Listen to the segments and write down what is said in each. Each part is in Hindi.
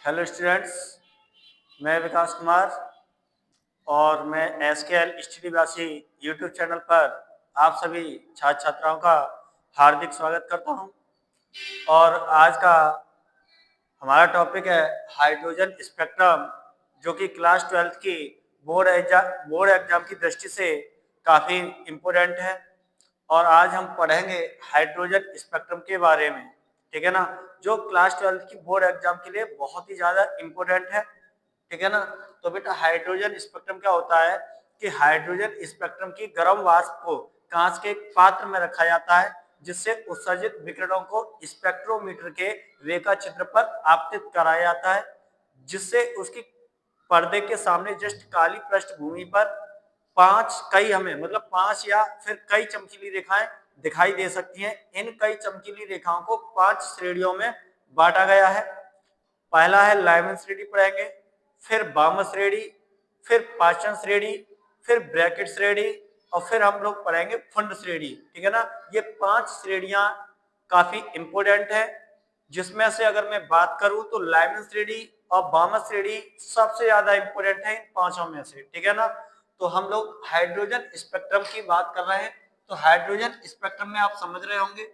हेलो स्टूडेंट्स, मैं विकास कुमार और मैं SKL स्टडी वासी यूट्यूब चैनल पर आप सभी छात्र छात्राओं का हार्दिक स्वागत करता हूं। और आज का हमारा टॉपिक है हाइड्रोजन स्पेक्ट्रम, जो कि क्लास 12th की बोर्ड एग्जाम की दृष्टि से काफ़ी इम्पोर्टेंट है। और आज हम पढ़ेंगे हाइड्रोजन स्पेक्ट्रम के बारे में, ठीक है ना, जो क्लास 12th की बोर्ड एग्जाम के लिए बहुत ही ज़्यादा इम्पोर्टेंट है, ठीक है ना। तो बेटा हाइड्रोजन स्पेक्ट्रम क्या होता है कि हाइड्रोजन स्पेक्ट्रम की गर्म वाष्प को कांच के एक पात्र में रखा जाता है, जिससे उत्सर्जित विकिरणों को स्पेक्ट्रोमीटर के रेखा चित्र पर आपतित कराया जाता है, जिससे उसकी पर्दे के सामने जस्ट काली पृष्ठभूमि पर पांच या फिर कई चमकीली रेखाएं दिखाई दे सकती हैं। इन कई चमकीली रेखाओं को 5 श्रेणियों में बांटा गया है। पहला है लाइमन श्रेणी पढ़ेंगे, फिर बाम श्रेणी, फिर पाचन श्रेणी, फिर ब्रैकेट श्रेणी और फिर हम लोग पढ़ेंगे फंड श्रेणी, ठीक है ना। ये 5 श्रेणियां काफी इंपोर्टेंट है, जिसमें से अगर मैं बात करूं तो लाइमन श्रेणी और बाम श्रेणी सबसे ज्यादा इंपोर्टेंट है इन पांचों में से, ठीक है ना। तो हम लोग हाइड्रोजन स्पेक्ट्रम की बात कर रहे हैं। तो हाइड्रोजन स्पेक्ट्रम में आप समझ रहे होंगे,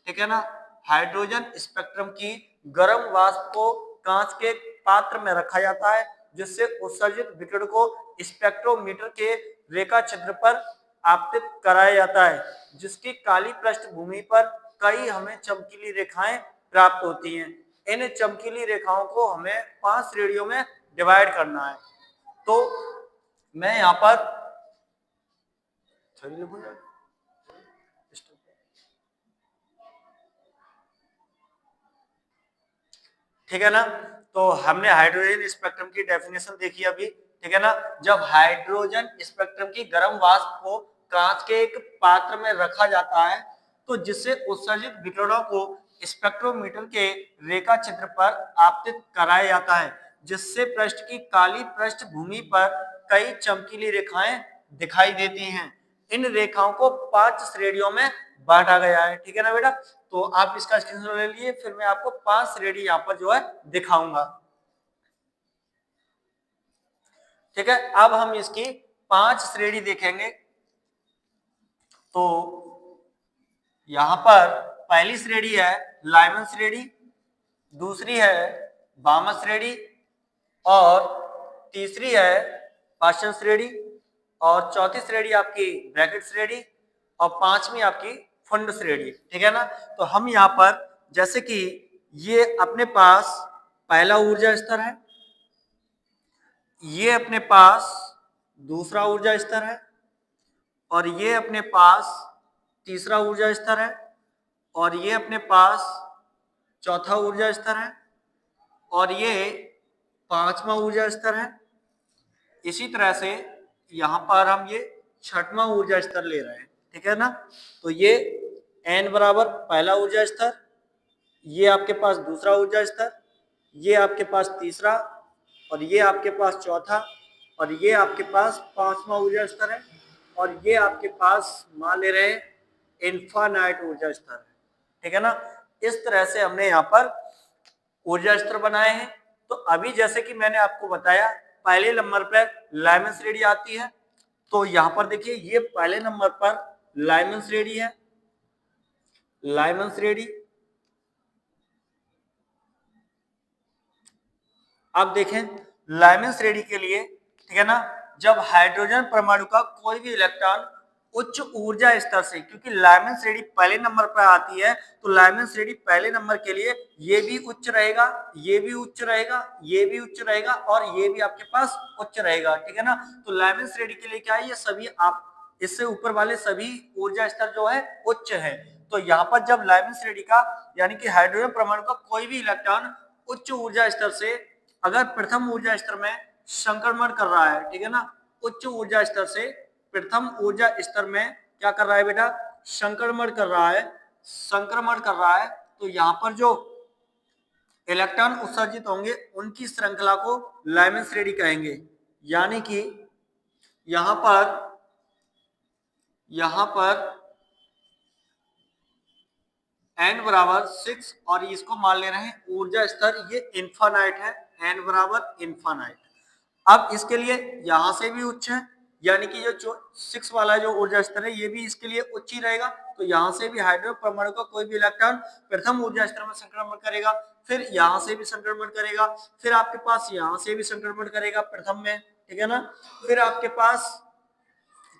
ठीक है ना। हाइड्रोजन स्पेक्ट्रम की गर्म वाष्प को कांच के पात्र में रखा जाता है, जिससे उत्सर्जित विकिरण को स्पेक्ट्रोमीटर के रेखा चित्र पर आपतित कराया जाता है, जिसकी काली पृष्ठभूमि पर कई हमें चमकीली रेखाएं प्राप्त होती हैं। इन चमकीली रेखाओं को हमें 5 श्रेणियों में डिवाइड करना है। तो मैं यहाँ पर ठीक है ना। तो हमने हाइड्रोजन स्पेक्ट्रम की डेफिनेशन देखी अभी, ठीक है ना। जब हाइड्रोजन स्पेक्ट्रम की गर्म वाष्प को कांच के एक पात्र में रखा जाता है, तो जिससे उत्सर्जित विकिरणों को स्पेक्ट्रोमीटर के रेखा चित्र पर आपतित कराया जाता है, जिससे पृष्ठ की काली पृष्ठभूमि पर कई चमकीली रेखाएं दिखाई देती हैं। इन रेखाओं को 5 श्रेणियों में बांटा गया है, ठीक है ना बेटा। तो आप इसका स्क्रीनशॉट ले लिए, फिर मैं आपको 5 श्रेणी यहाँ पर जो है दिखाऊंगा, ठीक है। अब हम इसकी 5 श्रेणी देखेंगे। तो यहां पर पहली श्रेणी है लाइमन श्रेणी, दूसरी है बाम श्रेणी, और तीसरी है पाचन श्रेणी, और चौथी श्रेणी आपकी ब्रैकेट श्रेणी, और पांचवी आपकी फंड श्रेणी, ठीक है ना। तो हम यहाँ पर जैसे कि ये अपने पास पहला ऊर्जा स्तर है, ये अपने पास दूसरा ऊर्जा स्तर है, और ये अपने पास तीसरा ऊर्जा स्तर है, और ये अपने पास चौथा ऊर्जा स्तर है, और ये पांचवा ऊर्जा स्तर है। इसी तरह से यहाँ पर हम ये छठवां ऊर्जा स्तर ले रहे हैं, ठीक है ना। तो ये n बराबर पहला ऊर्जा स्तर, ये आपके पास दूसरा ऊर्जा स्तर, ये आपके पास तीसरा, और ये आपके पास चौथा, और ये आपके पास पांचवा ऊर्जा स्तर है, और ये आपके पास मान ले रहे हैं इनफाइनाइट ऊर्जा स्तर है, ठीक है ना। इस तरह से हमने यहाँ पर ऊर्जा स्तर बनाए हैं। तो अभी जैसे कि मैंने आपको बताया, पहले नंबर पर लाइमन श्रेणी आती है। तो यहाँ पर देखिए, ये पहले नंबर पर लाइमन श्रेणी है, लाइमन श्रेणी। अब देखें लाइमन श्रेणी के लिए, ठीक है ना, जब हाइड्रोजन परमाणु का कोई भी इलेक्ट्रॉन उच्च ऊर्जा स्तर से, क्योंकि लाइमन श्रेणी पहले नंबर पर आती है, तो लाइमन श्रेणी पहले नंबर के लिए ये भी उच्च रहेगा, ये भी उच्च रहेगा, ये भी उच्च रहेगा, और ये भी आपके पास उच्च रहेगा, ठीक है ना। तो लाइमन श्रेणी के लिए क्या है, ये सभी आप इससे ऊपर वाले सभी ऊर्जा स्तर जो है उच्च है। तो यहाँ पर जब लाइमन श्रेणी का यानी कि हाइड्रोजन परमाणु का कोई भी इलेक्ट्रॉन उच्च ऊर्जा स्तर से अगर प्रथम ऊर्जा स्तर में संक्रमण कर रहा है, ठीक है ना, उच्च ऊर्जा स्तर से प्रथम ऊर्जा स्तर में क्या कर रहा है बेटा, संक्रमण कर रहा है, संक्रमण कर रहा है। तो यहाँ पर जो इलेक्ट्रॉन उत्सर्जित होंगे उनकी श्रृंखला को लाइमन श्रेणी कहेंगे। यानी कि यहाँ पर n बराबर 6 और इसको मान ले रहे हैं ऊर्जा स्तर, ये इनफाइनाइट है, n बराबर इन्फानाइट। अब इसके लिए यहां से भी उच्च है, यानी कि जो 6 वाला जो ऊर्जा स्तर है ये भी इसके लिए उच्च ही रहेगा। तो यहाँ से भी हाइड्रोजन परमाणु का कोई भी इलेक्ट्रॉन प्रथम ऊर्जा स्तर में संक्रमण करेगा, फिर यहाँ से भी संक्रमण करेगा, फिर आपके पास यहाँ से भी संक्रमण करेगा प्रथम में, ठीक है ना, फिर आपके पास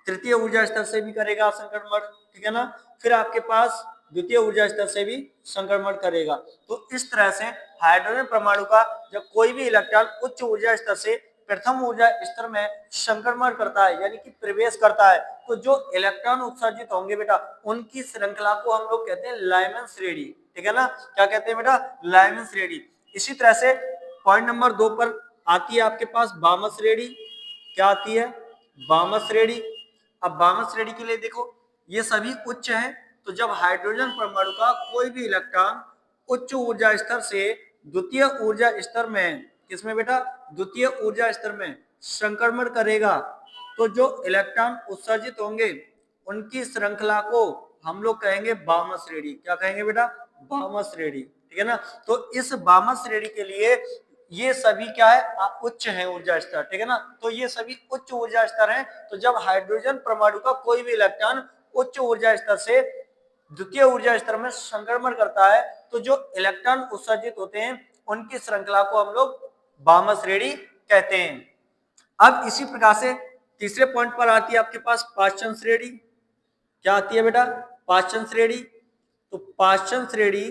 तृतीय ऊर्जा स्तर से भी करेगा संक्रमण, ठीक है ना, फिर आपके पास द्वितीय ऊर्जा स्तर से भी संक्रमण करेगा। तो इस तरह से हाइड्रोजन परमाणु का जब कोई भी इलेक्ट्रॉन उच्च ऊर्जा स्तर से प्रथम ऊर्जा स्तर में संक्रमण करता है यानी कि प्रवेश करता है, तो जो इलेक्ट्रॉन उत्सर्जित होंगे बेटा उनकी श्रृंखला को हम लोग कहते हैं लाइमन श्रेणी, ठीक है ना, क्या कहते हैं बेटा, लाइमन श्रेणी। इसी तरह से पॉइंट नंबर 2 पर आती है आपके पास बामस श्रेणी। क्या आती है, बामस श्रेणी। अब बामस श्रेणी के लिए देखो ये सभी उच्च है, तो जब हाइड्रोजन परमाणु का कोई भी इलेक्ट्रॉन उच्च ऊर्जा स्तर से द्वितीय ऊर्जा स्तर में, किसमें बेटा, द्वितीय ऊर्जा स्तर में संक्रमण करेगा, तो जो इलेक्ट्रॉन उत्सर्जित होंगे उनकी श्रृंखला को हम लोग कहेंगे बामस श्रेणी। क्या कहेंगे बेटा, बामस श्रेणी, ठीक है ना। तो इस बामस श्रेणी के लिए ये सभी क्या है, उच्च है ऊर्जा स्तर, ठीक है ना, तो ये सभी उच्च ऊर्जा स्तर हैं। तो जब हाइड्रोजन परमाणु का कोई भी इलेक्ट्रॉन उच्च ऊर्जा स्तर से द्वितीय ऊर्जा स्तर में संक्रमण करता है, तो जो इलेक्ट्रॉन उत्सर्जित होते हैं उनकी श्रृंखला को हम लोग बामस श्रेणी कहते हैं। अब इसी प्रकार से तीसरे पॉइंट पर आती है आपके पास पाचन श्रेणी। क्या आती है बेटा, पाचन श्रेणी। तो पाचन श्रेणी,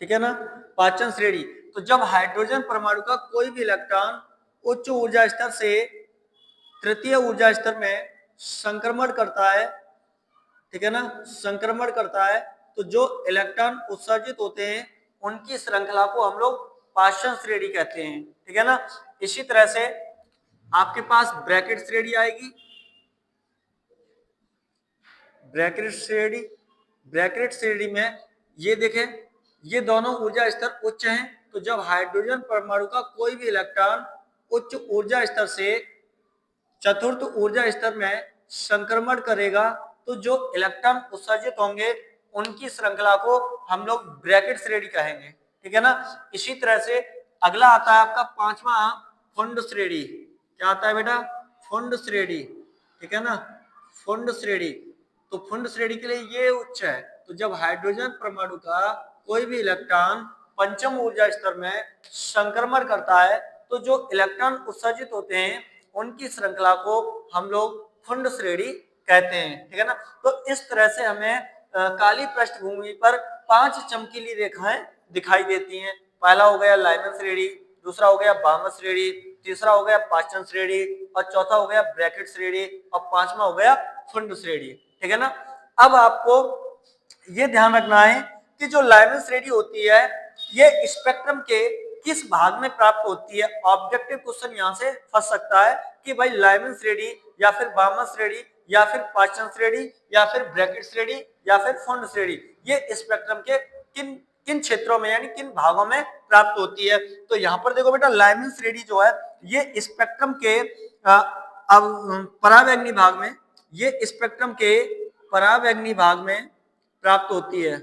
ठीक है ना, पाचन श्रेणी। तो जब हाइड्रोजन परमाणु का कोई भी इलेक्ट्रॉन उच्च ऊर्जा स्तर से तृतीय ऊर्जा स्तर में संक्रमण करता है, ठीक है ना, संक्रमण करता है, तो जो इलेक्ट्रॉन उत्सर्जित होते हैं उनकी श्रृंखला को हम लोग पाचन श्रेणी कहते हैं, ठीक है ना। इसी तरह से आपके पास ब्रैकेट श्रेणी आएगी। ब्रैकेट श्रेणी, ब्रैकेट श्रेणी में ये देखें ये दोनों ऊर्जा स्तर उच्च हैं, तो जब हाइड्रोजन परमाणु का कोई भी इलेक्ट्रॉन उच्च ऊर्जा स्तर से चतुर्थ ऊर्जा स्तर में संक्रमण करेगा, तो जो इलेक्ट्रॉन उत्सर्जित होंगे उनकी श्रृंखला को हम लोग ब्रैकेट श्रेणी कहेंगे, ठीक है ना। इसी तरह से अगला आता है आपका पांचवा फुंड श्रेणी। क्या आता है बेटा, फुंड श्रेणी, ठीक है ना, फुंड श्रेणी। तो फुंड श्रेणी के लिए ये उच्च है, तो जब हाइड्रोजन परमाणु का कोई भी इलेक्ट्रॉन पंचम ऊर्जा स्तर में संक्रमण करता है, तो जो इलेक्ट्रॉन उत्सर्जित होते हैं उनकी श्रृंखला को हम लोग फुंड श्रेणी कहते हैं, ठीक है ना। तो इस तरह से हमें काली पृष्ठभूमि पर 5 चमकीली रेखाएं दिखाई देती हैं। पहला हो गया लाइमन श्रेणी, दूसरा हो गया बामस श्रेणी, तीसरा हो गया पाचन श्रेणी, और चौथा हो गया ब्रैकेट श्रेणी, और पांचवा हो गया फुंड श्रेणी, ठीक है ना। अब आपको ये ध्यान रखना है कि जो लाइमन श्रेणी होती है ये स्पेक्ट्रम के किस भाग में प्राप्त होती है। ऑब्जेक्टिव क्वेश्चन यहाँ से फंस सकता है कि भाई लाइमन श्रेणी या फिर बामस श्रेणी या फिर पाचन श्रेणी या फिर ब्रैकेट श्रेणी या फिर फुंड श्रेणी, ये स्पेक्ट्रम के किन किन क्षेत्रों में यानी किन भागों में प्राप्त होती है। तो यहाँ पर देखो बेटा लाइमन श्रेणी जो है ये स्पेक्ट्रम के परावैंगनी भाग में, ये स्पेक्ट्रम के परावैंगनी भाग में प्राप्त होती है,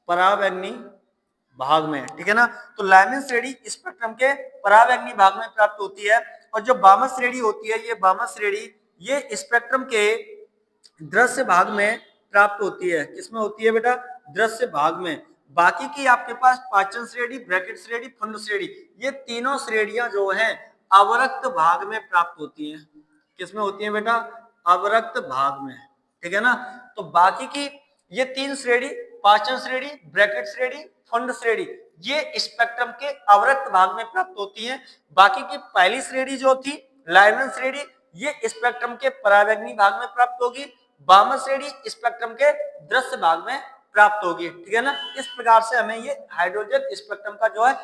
परावैंगनी भाग में, ठीक है ना। तो लाइमन श्रेणी स्पेक्ट्रम के परावैंगनी भाग में प्राप्त होती है, और जो बामस श्रेणी होती है ये बामस श्रेणी ये स्पेक्ट्रम के दृश्य भाग में प्राप्त होती है। किसमें होती है बेटा, दृश्य भाग में। बाकी की आपके पास पाचन श्रेणी, ब्रैकेट श्रेणी, फुंड श्रेणी, ये तीनों श्रेणियां जो हैं अवरक्त भाग में प्राप्त होती हैं। किसमें होती है बेटा, अवरक्त भाग में, ठीक है ना। तो बाकी की ये तीन श्रेणी, पाचन श्रेणी, ब्रैकेट श्रेणी, फुंड श्रेणी, ये स्पेक्ट्रम के अवरक्त भाग में प्राप्त होती हैं। बाकी की पहली श्रेणी जो थी लाइमन श्रेणी ये स्पेक्ट्रम के परावैंगनी भाग में प्राप्त होगी, बामस श्रेणी स्पेक्ट्रम के दृश्य भाग में प्राप्त होगी, ठीक है ना। इस प्रकार से हमें ये हाइड्रोजन स्पेक्ट्रम का जो है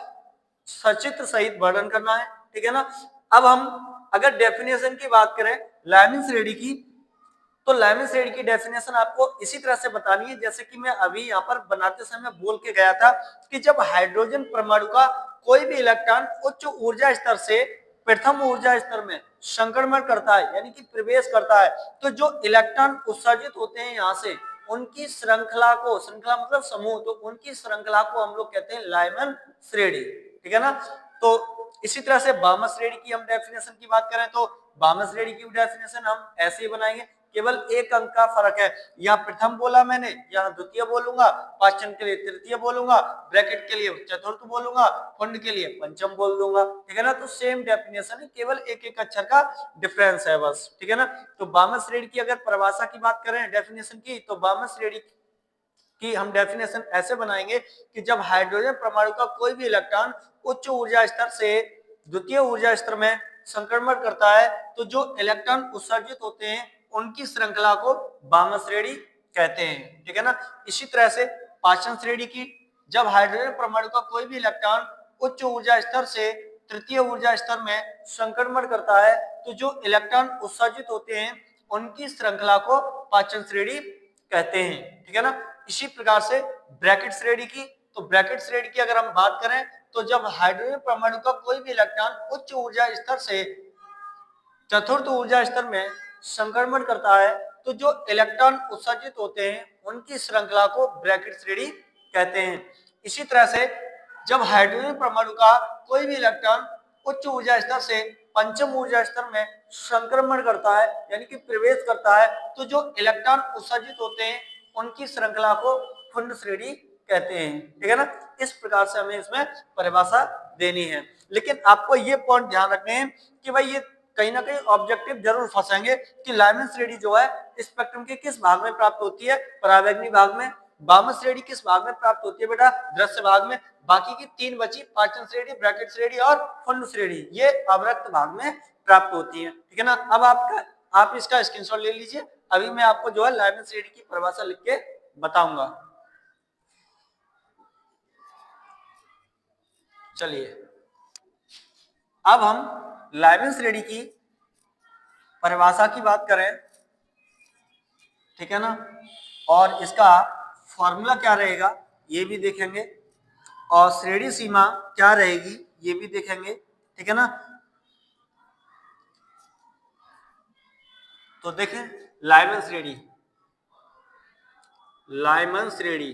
सचित्र सहित वर्णन करना है, ठीक है ना। अब हम अगर डेफिनेशन की बात करें लाइमन श्रेणी की, तो लाइमन श्रेणी की डेफिनेशन आपको इसी तरह से बतानी है जैसे कि मैं अभी यहाँ पर बनाते समय बोल के गया था कि जब हाइड्रोजन परमाणु का कोई भी इलेक्ट्रॉन उच्च ऊर्जा स्तर से प्रथम ऊर्जा स्तर में संक्रमण करता है यानी कि प्रवेश करता है, तो जो इलेक्ट्रॉन उत्सर्जित होते हैं यहाँ से उनकी श्रृंखला को, श्रृंखला मतलब समूह, तो उनकी श्रृंखला को हम लोग कहते हैं लाइमन श्रेणी, ठीक है ना। तो इसी तरह से बामन श्रेणी की हम डेफिनेशन की बात करें तो बामन श्रेणी की डेफिनेशन हम ऐसे ही बनाएंगे, केवल एक अंक का फर्क है, यहाँ प्रथम बोला मैंने, यहाँ द्वितीय बोलूंगा, पाचन के लिए तृतीय बोलूंगा, ब्रैकेट के लिए चतुर्थ बोलूंगा, खंड के लिए पंचम बोल दूंगा, ठीक है ना। तो सेम डेफिनेशन है, केवल एक एक अक्षर का डिफरेंस है बस, ठीक है ना। तो बामन श्रेणी की अगर परिभाषा की बात करें डेफिनेशन की, तो बामन श्रेणी की हम डेफिनेशन ऐसे बनाएंगे कि जब हाइड्रोजन परमाणु का कोई भी इलेक्ट्रॉन उच्च ऊर्जा स्तर से द्वितीय ऊर्जा स्तर में संक्रमण करता है, तो जो इलेक्ट्रॉन उत्सर्जित होते हैं उनकी श्रृंखला को बामन श्रेणी कहते हैं, ठीक है ना। इसी तरह से पाचन श्रेणी की, जब हाइड्रोजन परमाणु का कोई भी इलेक्ट्रॉन उच्च ऊर्जा स्तर से तृतीय ऊर्जा स्तर में संक्रमण करता है, तो जो इलेक्ट्रॉन उत्सर्जित होते हैं उनकी श्रृंखला को पाचन श्रेणी कहते हैं, ठीक है ना। इसी प्रकार से ब्रैकेट श्रेणी की, तो ब्रैकेट श्रेणी की अगर हम बात करें तो जब हाइड्रोजन परमाणु का कोई भी इलेक्ट्रॉन उच्च ऊर्जा स्तर से चतुर्थ ऊर्जा स्तर में संक्रमण करता है, तो जो इलेक्ट्रॉन उत्सर्जित होते हैं उनकी श्रृंखला को ब्रैकेट श्रेणी कहते हैं। इसी तरह से जब हाइड्रोजन परमाणु का कोई भी इलेक्ट्रॉन उच्च ऊर्जा स्तर से पंचम ऊर्जा स्तर में संक्रमण करता है, यानी कि प्रवेश करता है, तो जो इलेक्ट्रॉन उत्सर्जित होते हैं उनकी श्रृंखला को खंड श्रेणी कहते हैं, ठीक है ना। इस प्रकार से हमें इसमें परिभाषा देनी है, लेकिन आपको ये पॉइंट ध्यान रखने हैं कि भाई ये कहीं ना कहीं ऑब्जेक्टिव जरूर फंसेंगे कि लाइमन श्रेणी जो है स्पेक्ट्रम के किस भाग में प्राप्त होती है, परावैंगनी भाग में। बामन श्रेणी किस भाग में प्राप्त होती है बेटा, दृश्य भाग में। बाकी की तीन बची, पाचन श्रेणी, ब्रैकेट श्रेणी और खंड श्रेणी, ये अवरक्त भाग में प्राप्त होती है, ठीक है ना। अब आप इसका स्क्रीनशॉट ले लीजिए, अभी मैं आपको जो है लाइमन श्रेणी की परिभाषा लिख के बताऊंगा। चलिए अब हम लाइमन श्रेणी की परिभाषा की बात करें, ठीक है ना, और इसका फॉर्मूला क्या रहेगा ये भी देखेंगे, और श्रेणी सीमा क्या रहेगी ये भी देखेंगे, ठीक है ना। तो देखें लाइमन श्रेणी, लाइमन श्रेणी,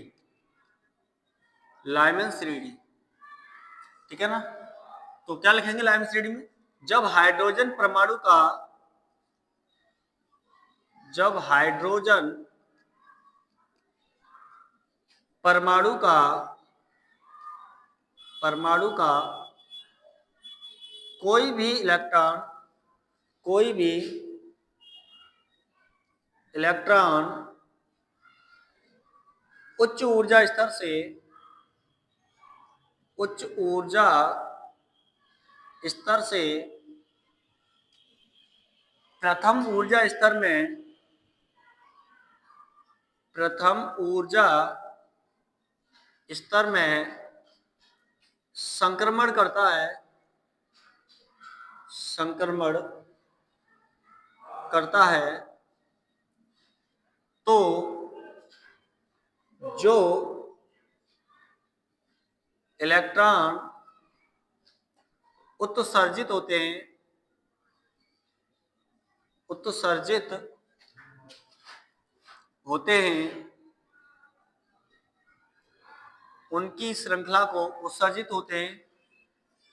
लाइमन श्रेणी, ठीक है ना। तो क्या लिखेंगे लाइमन श्रेणी में, जब हाइड्रोजन परमाणु का, जब हाइड्रोजन परमाणु का कोई भी इलेक्ट्रॉन उच्च ऊर्जा स्तर से प्रथम ऊर्जा स्तर में संक्रमण करता है, तो जो इलेक्ट्रॉन उत्सर्जित होते हैं उनकी श्रृंखला को उत्सर्जित होते हैं,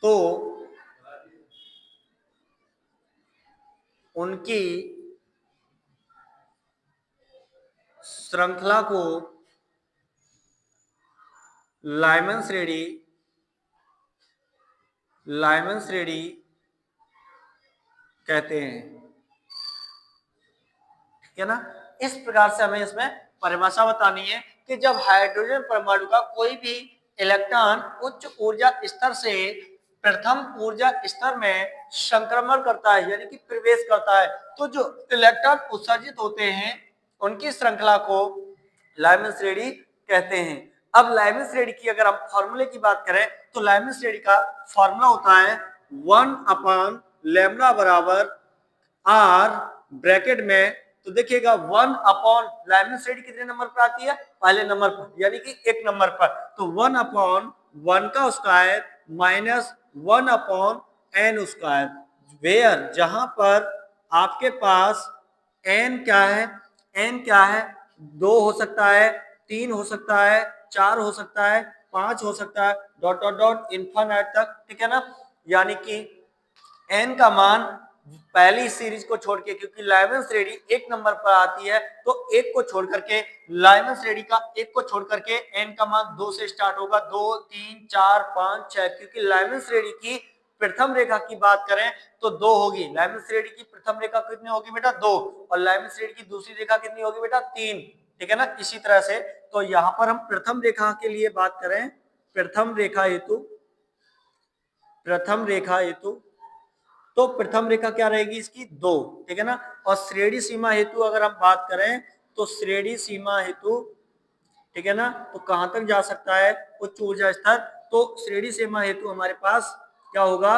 तो उनकी श्रृंखला को लाइमन श्रेणी कहते हैं, ठीक है ना। इस प्रकार से हमें इसमें परिभाषा बतानी है कि जब हाइड्रोजन परमाणु का कोई भी इलेक्ट्रॉन उच्च ऊर्जा स्तर से प्रथम ऊर्जा स्तर में संक्रमण करता है, यानी कि प्रवेश करता है, तो जो इलेक्ट्रॉन उत्सर्जित होते हैं उनकी श्रृंखला को लाइमन श्रेणी कहते हैं। अब लाइमन श्रेणी की अगर हम फॉर्मूले की बात करें तो लाइमन श्रेणी का फॉर्मूला होता है 1/λ बराबर r ब्रैकेट में, तो देखिएगा 1/लाइमन श्रेणी कितने नंबर पर आती है, पहले नंबर पर, यानी कि एक नंबर पर, तो 1/1 का square minus 1/n square, where जहां पर आपके पास n क्या है, 2 हो सकता है, 3 हो सकता है, 4 हो सकता है, 5 हो सकता है, डॉट डॉट डॉट इन्फिनिट तक, ठीक है ना। यानी कि n का मान पहली सीरीज को छोड़ के, क्योंकि लाइवन श्रेणी एक नंबर पर आती है, तो एक को छोड़ करके, लाइवन श्रेणी का एक को छोड़ करके n का मान 2 से स्टार्ट होगा, 2 3 4 5 6, क्योंकि लाइवन श्रेणी की प्रथम रेखा की बात करें तो 2 होगी। लाइवन श्रेणी की प्रथम रेखा कितनी होगी बेटा? 2। और लाइवन श्रेणी की दूसरी रेखा कितनी होगी बेटा? 3। ठीक है ना। इसी तरह से तो यहाँ पर हम प्रथम रेखा के लिए बात करें, प्रथम रेखा हेतु, प्रथम रेखा हेतु, तो प्रथम रेखा क्या रहेगी इसकी? 2। ठीक है ना। और श्रेणी सीमा हेतु अगर हम बात करें तो श्रेणी सीमा हेतु, ठीक है ना, तो कहां तक जा सकता है? उच्च ऊर्जा स्तर। तो श्रेणी सीमा हेतु हमारे पास क्या होगा?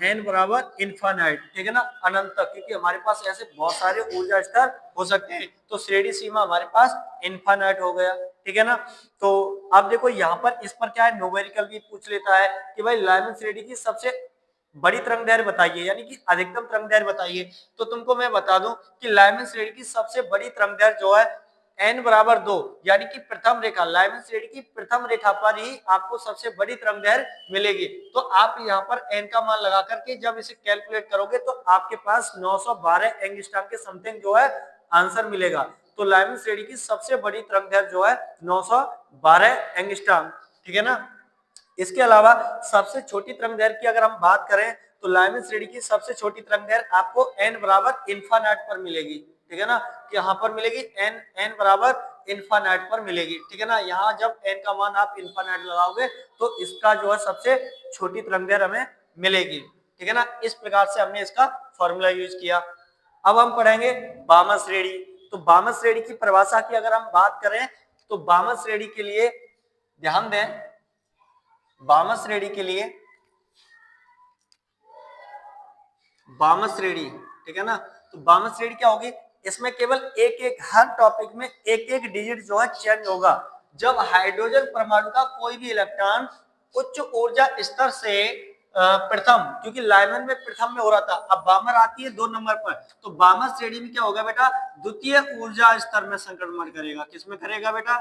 n बराबर इन्फानाइट, ठीक है ना, अनंत तक, क्योंकि हमारे पास ऐसे बहुत सारे ऊर्जा स्तर हो सकते हैं। तो श्रेणी सीमा हमारे पास इन्फानाइट हो गया, ठीक है ना। तो अब देखो यहाँ पर, इस पर क्या है, न्यूमेरिकल भी पूछ लेता है कि भाई लाइमन श्रेणी की सबसे बड़ी तरंग दैर्घ्य बताइए, यानी कि अधिकतम तरंग दैर्घ्य बताइए। तो तुमको मैं बता दूं कि लाइमन श्रेणी की सबसे बड़ी तरंग दैर्घ्य जो है n बराबर 2, यानी कि प्रथम रेखा, लाइमन श्रेणी की प्रथम रेखा पर ही आपको सबसे बड़ी तरंग दैर्घ्य मिलेगी। तो आप यहाँ पर n का मान लगा करके जब इसे कैलकुलेट करोगे तो आपके पास 912 एंगस्ट्रॉम के समथिंग जो है आंसर मिलेगा। तो लाइमन श्रेणी की सबसे बड़ी तरंग दैर्घ्य जो है 912 एंगस्ट्रॉम, ठीक है ना। इसके अलावा सबसे छोटी तरंग दैर्घ्य की अगर हम बात करें तो लाइमन श्रेणी की सबसे छोटी तरंग दैर्घ्य आपको n बराबर इन्फानाइट पर मिलेगी, ठीक है ना। यहाँ पर मिलेगी n बराबर इन्फानाइट पर मिलेगी, ठीक है ना। यहाँ जब n का मान आप इन्फानाइट लगाओगे तो इसका जो है सबसे छोटी तरंग दैर्घ्य हमें मिलेगी, ठीक है ना। इस प्रकार से हमने इसका फॉर्मूला यूज किया। अब हम पढ़ेंगे बामन श्रेणी। तो बामन श्रेणी की परिभाषा की अगर हम बात करें तो बामन श्रेणी के लिए ध्यान दें, बामन श्रेणी के लिए, बामन श्रेणी, ठीक है ना। तो बामन श्रेणी क्या होगी? इसमें केवल एक एक, हर टॉपिक में एक एक डिजिट जो है चेंज होगा। जब हाइड्रोजन परमाणु का कोई भी इलेक्ट्रॉन उच्च ऊर्जा स्तर से प्रथम, क्योंकि लाइमन में प्रथम में हो रहा था, अब बामन आती है 2 नंबर पर, तो बामन श्रेणी में क्या होगा बेटा? द्वितीय ऊर्जा स्तर में संक्रमण करेगा। किसमें करेगा बेटा?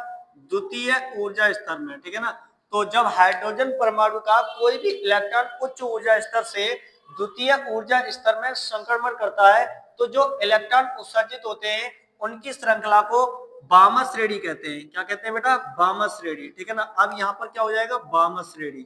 द्वितीय ऊर्जा स्तर में, ठीक है ना। तो जब हाइड्रोजन परमाणु का कोई भी इलेक्ट्रॉन उच्च ऊर्जा स्तर से द्वितीय ऊर्जा स्तर में संक्रमण करता है तो जो इलेक्ट्रॉन उत्सर्जित होते हैं उनकी श्रृंखला को बामन श्रेणी कहते हैं। क्या कहते हैं बेटा? बामन श्रेणी, ठीक है ना। अब यहाँ पर क्या हो जाएगा? बामन श्रेणी,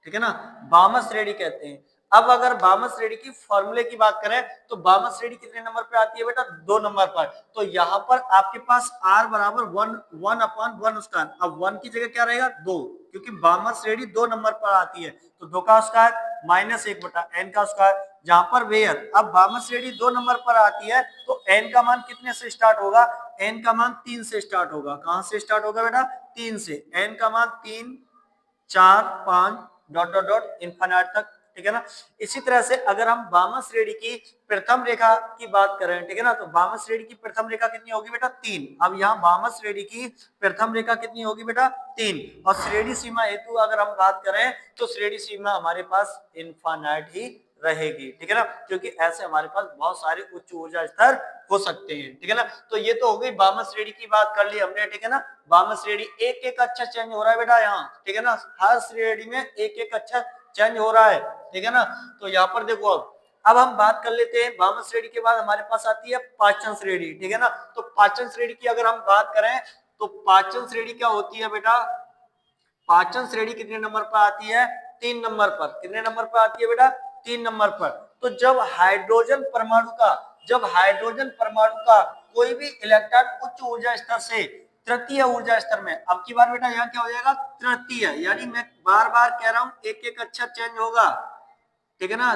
ठीक है ना, बामन श्रेणी कहते हैं। अब अगर बामन श्रेणी की फॉर्मूले की बात करें तो बामन श्रेणी कितने नंबर पे आती है बेटा? 2 नंबर पर। तो यहाँ पर आपके पास r बराबर 1/1 स्क्वायर, अब 1 की जगह क्या रहेगा? 2, क्योंकि बामन श्रेणी 2 नंबर पर आती है। तो 2 का स्क्वायर -1/n का स्क्वायर, जहां पर वेयर अब बामन श्रेणी 2 नंबर पर आती है तो n का मान कितने से स्टार्ट होगा? n का मान 3 से स्टार्ट होगा। कहां से स्टार्ट होगा बेटा? 3 से। n का मान 3 4 5 डॉट डॉट डॉट इन्फिनिट तक, ठीक है ना। इसी तरह से अगर हम बामन श्रेणी की प्रथम रेखा की बात करें, ठीक है ना, तो बामन श्रेणी की प्रथम रेखा कितनी होगी बेटा? 3। अब यहाँ बामन श्रेणी की प्रथम रेखा कितनी होगी बेटा? 3। और श्रेणी सीमा हेतु अगर हम बात करें तो श्रेणी सीमा हमारे पास इन्फिनिट ही रहेगी, ठीक है ना, क्योंकि ऐसे हमारे पास बहुत सारे उच्च ऊर्जा स्तर हो सकते हैं, ठीक है ना। तो ये तो हो गई बामन श्रेणी की बात कर ली हमने, ठीक है ना। बामन श्रेणी एक एक अच्छा चेंज हो रहा है बेटा यहाँ, ठीक है ना, हर श्रेणी में एक एक अच्छा चेंज हो रहा है, ठीक है ना। तो यहाँ पर देखो, अब हम बात कर लेते हैं बामन श्रेणी के बाद हमारे पास आती है पाचन श्रेणी, ठीक है ना। तो पाचन श्रेणी की अगर हम बात करें तो पाचन श्रेणी क्या होती है बेटा? पाचन श्रेणी कितने नंबर पर आती है? 3 नंबर पर। कितने नंबर पर आती है बेटा? 3 नंबर पर। तो जब हाइड्रोजन परमाणु का कोई भी इलेक्ट्रॉन उच्च ऊर्जा स्तर से तृतीय ऊर्जा स्तर में, अब की बार बेटा यहाँ क्या हो जाएगा? तृतीय, यानी मैं बार बार कह रहा हूं एक एक अक्षर चेंज होगा, ठीक है ना।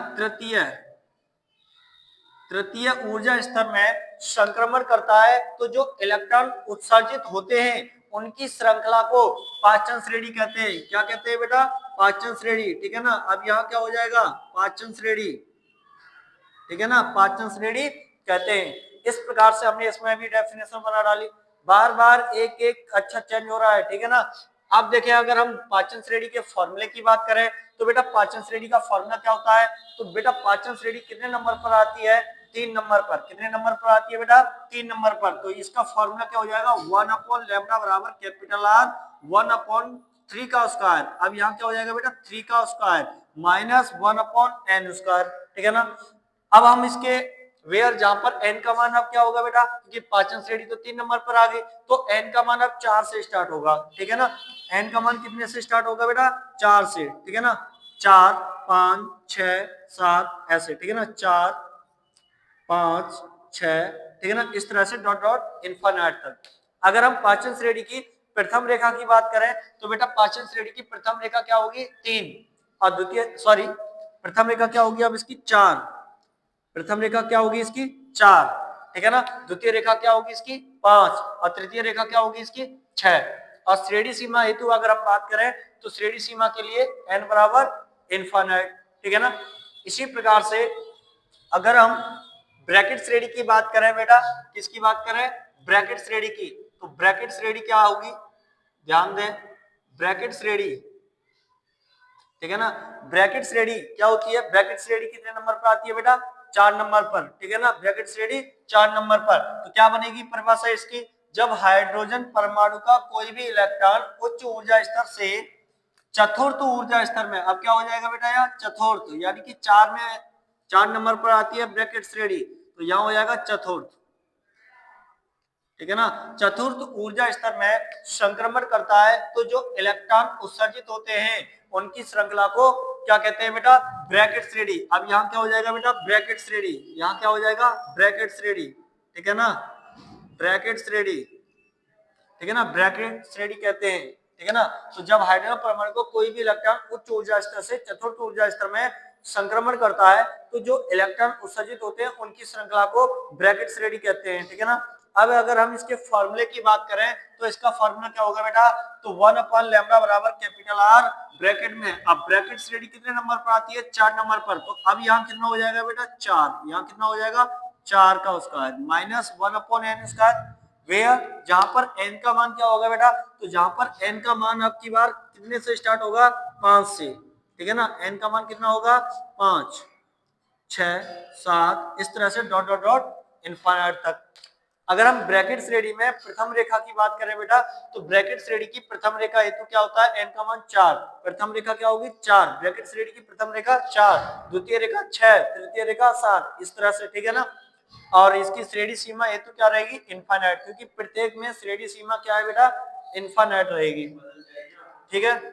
तृतीय ऊर्जा स्तर में संक्रमण करता है तो जो इलेक्ट्रॉन उत्सर्जित होते हैं उनकी श्रृंखला को पाचन श्रेणी कहते हैं। क्या कहते हैं बेटा? पाचन श्रेणी, ठीक है ना। अब यहाँ क्या हो जाएगा? पाचन श्रेणी, ठीक है ना, पाचन श्रेणी कहते हैं। इस प्रकार से हमने इसमें भी डेफिनेशन बना डाली। बार बार एक एक अच्छा चेंज हो रहा है, ठीक है ना। अब देखें अगर हम पाचन श्रेणी के फॉर्मूले की बात करें तो बेटा पाचन श्रेणी का फॉर्मूला क्या होता है? तो बेटा पाचन श्रेणी कितने नंबर पर आती है? 3 नंबर पर। कितने नंबर पर आती है बेटा? 3 नंबर पर। तो इसका फॉर्मूला क्या हो जाएगा? 1 अपॉन लैम्डा बराबर कैपिटल आर 1 अपॉन 3 का स्क्वायर। अब यहाँ क्या हो जाएगा बेटा? 3 का square minus 1 upon n square. ठीक है ना? अब हम इसके वेयर जहां पर n का मान अब क्या होगा बेटा? क्योंकि पाचन श्रेणी तो 3 नंबर पर आ गई, तो n का मान अब 4 से स्टार्ट होगा। ठीक है ना? n का मान कितने से स्टार्ट होगा बेटा? 4 से। ठीक है ना? 4 5 6 7 ऐसे। ठीक है ना? 4 5 6। ठीक है ना? इस तरह से डॉट डॉट इनफाइनाइट तक। अगर हम पाचन श्रेणी की प्रथम रेखा की बात करें तो बेटा पाचन श्रेणी की प्रथम रेखा क्या होगी? 3 और द्वितीय सॉरी प्रथम रेखा क्या होगी अब इसकी? 4। प्रथम रेखा क्या होगी इसकी? 4। ठीक है ना? द्वितीय रेखा क्या होगी इसकी? 5 और तृतीय रेखा क्या होगी इसकी? 6। और श्रेणी सीमा हेतु अगर हम बात करें तो श्रेणी सीमा के लिए n बराबर इनफाइनाइट। ठीक है ना? इसी प्रकार से अगर हम ब्रैकेट श्रेणी की बात करें बेटा, किसकी बात करें? ब्रैकेट श्रेणी की। तो ब्रैकेट श्रेणी क्या होगी? ध्यान दें, ब्रैकेट श्रेणी। ठीक है ना? ब्रैकेट श्रेणी क्या होती है? ब्रैकेट श्रेणी कितने नंबर पर आती है बेटा? 4 नंबर पर। ठीक है ना? ब्रैकेट श्रेणी 4 नंबर पर। तो क्या बनेगी परिभाषा इसकी? जब हाइड्रोजन परमाणु का कोई भी इलेक्ट्रॉन उच्च ऊर्जा स्तर से चतुर्थ ऊर्जा स्तर में, अब क्या हो जाएगा बेटा? यहाँ चतुर्थ, यानी कि 4 में 4 नंबर पर आती है ब्रैकेट श्रेणी, तो यहाँ हो जाएगा चतुर्थ। ठीक है ना? चतुर्थ ऊर्जा स्तर में संक्रमण करता है तो जो इलेक्ट्रॉन उत्सर्जित होते हैं उनकी श्रृंखला को क्या कहते हैं बेटा? ब्रैकेट श्रेणी। अब यहाँ क्या हो जाएगा बेटा? ब्रैकेट श्रेणी। यहाँ क्या हो जाएगा? ब्रैकेट श्रेणी। ठीक है ना? ब्रैकेट श्रेणी। ठीक है ना? ब्रैकेट श्रेणी कहते हैं। ठीक है ना? तो जब हाइड्रोजन परमाणु को कोई भी इलेक्ट्रॉन उच्च ऊर्जा स्तर से चतुर्थ ऊर्जा स्तर में संक्रमण करता है तो जो इलेक्ट्रॉन उत्सर्जित होते हैं उनकी श्रृंखला को ब्रैकेट श्रेणी कहते हैं। ठीक है ना? अब अगर हम इसके फॉर्मूले की बात करें तो इसका फॉर्मूला क्या होगा बेटा? तो 1 अपॉन लैम्डा बराबर कैपिटल आर ब्रैकेट में। अब ब्रैकेट श्रेणी कितने नंबर पर आती है? 4 नंबर पर। तो अब यहाँ कितना हो जाएगा बेटा? 4। यहाँ कितना हो जाएगा? 4 का square minus 1 upon n square. Where जहां पर n का मान क्या होगा बेटा? तो जहां पर n का मान अब की बार कितने से स्टार्ट होगा? 5 से। ठीक है ना? n का मान कितना होगा? 5 6 7 इस तरह से डॉट डॉट डॉट इनफाइनाइट तक। अगर हम ब्रैकेट श्रेणी में प्रथम रेखा की बात करें बेटा तो ब्रैकेट श्रेणी की प्रथम रेखा हेतु क्या होता है? n का मान 4। प्रथम रेखा क्या होगी? 4। ब्रैकेट श्रेणी की प्रथम रेखा 4, द्वितीय रेखा 6, तृतीय रेखा 7 इस तरह से। ठीक है ना? और इसकी श्रेणी सीमा हेतु क्या रहेगी? इनफाइनाइट, क्योंकि प्रत्येक में श्रेणी सीमा क्या है बेटा? इनफाइनाइट रहेगी। ठीक है?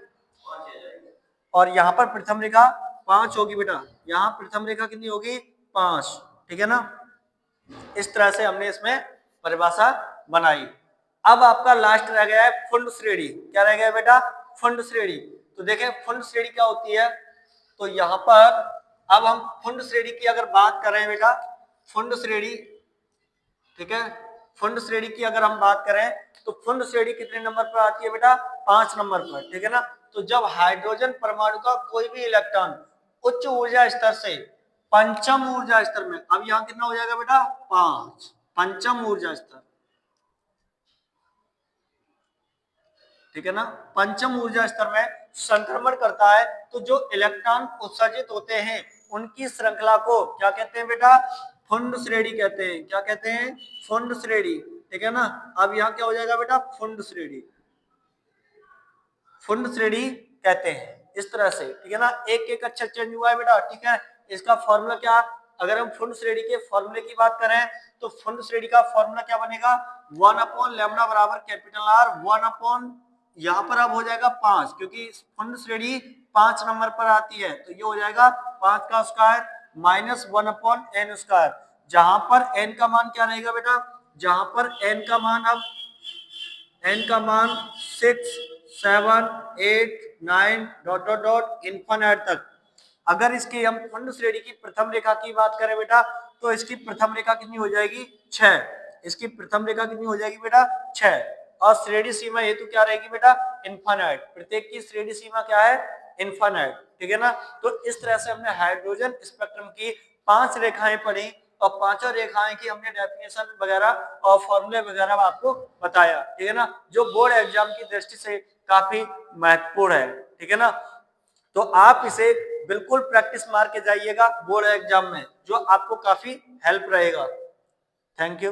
और यहाँ पर प्रथम रेखा 5 होगी बेटा। यहाँ प्रथम रेखा कितनी होगी? 5। ठीक है ना? इस तरह से हमने इसमें परिभाषा बनाई। अब आपका लास्ट रह गया है फुंड श्रेणी। क्या रह गया बेटा? फुंड श्रेणी। तो देखें फुंड श्रेणी क्या होती है। तो यहाँ पर अब हम फुंड श्रेणी की अगर बात करें बेटा, फुंड श्रेणी। ठीक है? फुंड श्रेणी की अगर हम बात करें तो फुंड श्रेणी कितने नंबर पर आती है बेटा? 5 नंबर पर। ठीक है ना? तो जब हाइड्रोजन परमाणु का कोई भी इलेक्ट्रॉन उच्च ऊर्जा स्तर से पंचम ऊर्जा स्तर में, अब यहाँ कितना हो जाएगा बेटा? 5। पंचम ऊर्जा स्तर। ठीक है ना? पंचम ऊर्जा स्तर में संक्रमण करता है तो जो इलेक्ट्रॉन उत्सर्जित होते हैं उनकी श्रृंखला को क्या कहते हैं बेटा? फुंड श्रेणी कहते हैं। क्या कहते हैं? फुंड श्रेणी। ठीक है ना? अब यहाँ क्या हो जाएगा बेटा? फुंड श्रेणी। फुंड श्रेणी कहते हैं इस तरह से। ठीक है ना? एक एक अक्षर चेंज हुआ है बेटा। ठीक है? इसका फॉर्मूला क्या? अगर हम फुंड श्रेणी के फॉर्मूले की बात करें तो फुंड श्रेणी का फॉर्मूला क्या बनेगा? 1 अपॉन लैम्डा बराबर कैपिटल आर 1 अपॉन, यहाँ पर अब हो जाएगा 5 क्योंकि फुंड श्रेणी 5 नंबर पर आती है तो ये हो जाएगा 5 का square minus 1 upon n square. जहां पर n का मान क्या रहेगा बेटा? जहां पर n का मान अब n का मान 6 7 8 9 डॉट डॉट डॉट इनफाइनाइट तक। अगर इसकी हम फुंड श्रेणी की प्रथम रेखा की बात करें बेटा तो इसकी प्रथम रेखा कितनी हो जाएगी? 6। इसकी प्रथम रेखा कितनी हो जाएगी बेटा? 6। और श्रेणी सीमा हेतु क्या रहेगी बेटा? इनफाइनाइट। प्रत्येक की श्रेणी सीमा क्या है? इनफाइनाइट। ठीक है ना? तो इस तरह से हमने हाइड्रोजन स्पेक्ट्रम की 5 रेखाएं पढ़ी और पांचों रेखाएं की हमने डेफिनेशन वगैरह और फॉर्मूले वगैरह आपको बताया। ठीक है ना? जो बोर्ड एग्जाम की दृष्टि से काफी महत्वपूर्ण है। ठीक है ना? तो आप इसे बिल्कुल प्रैक्टिस मार के जाइएगा बोर्ड एग्जाम में, जो आपको काफी हेल्प रहेगा। Thank you.